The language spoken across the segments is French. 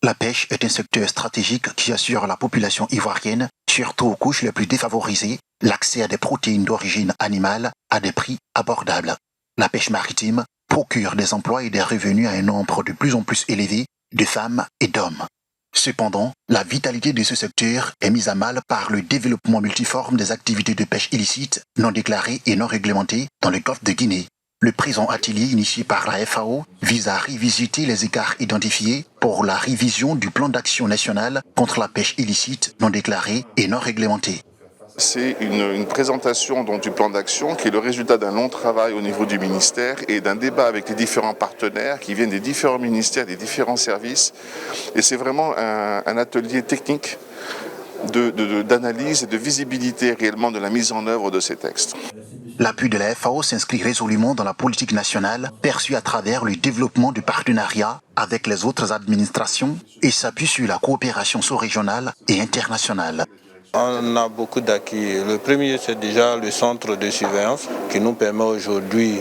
La pêche est un secteur stratégique qui assure à la population ivoirienne, surtout aux couches les plus défavorisées, l'accès à des protéines d'origine animale à des prix abordables. La pêche maritime procure des emplois et des revenus à un nombre de plus en plus élevé de femmes et d'hommes. Cependant, la vitalité de ce secteur est mise à mal par le développement multiforme des activités de pêche illicites, non déclarées et non réglementées dans le golfe de Guinée. Le présent atelier initié par la FAO vise à revisiter les écarts identifiés pour la révision du plan d'action national contre la pêche illicite, non déclarée et non réglementée. C'est une présentation du plan d'action qui est le résultat d'un long travail au niveau du ministère et d'un débat avec les différents partenaires qui viennent des différents ministères, des différents services. Et c'est vraiment un atelier technique d'analyse et de visibilité réellement de la mise en œuvre de ces textes. L'appui de la FAO s'inscrit résolument dans la politique nationale perçue à travers le développement du partenariat avec les autres administrations et s'appuie sur la coopération sous-régionale et internationale. On a beaucoup d'acquis. Le premier, c'est déjà le centre de surveillance qui nous permet aujourd'hui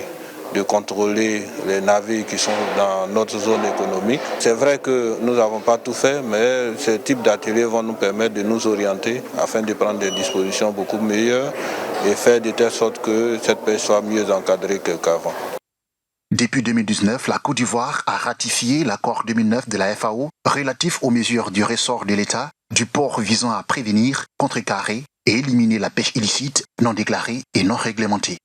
de contrôler les navires qui sont dans notre zone économique. C'est vrai que nous n'avons pas tout fait, mais ce type d'ateliers vont nous permettre de nous orienter afin de prendre des dispositions beaucoup meilleures et faire de telle sorte que cette pêche soit mieux encadrée qu'avant. Depuis 2019, la Côte d'Ivoire a ratifié l'accord 2009 de la FAO relatif aux mesures du ressort de l'État, du port visant à prévenir, contrecarrer et éliminer la pêche illicite, non déclarée et non réglementée.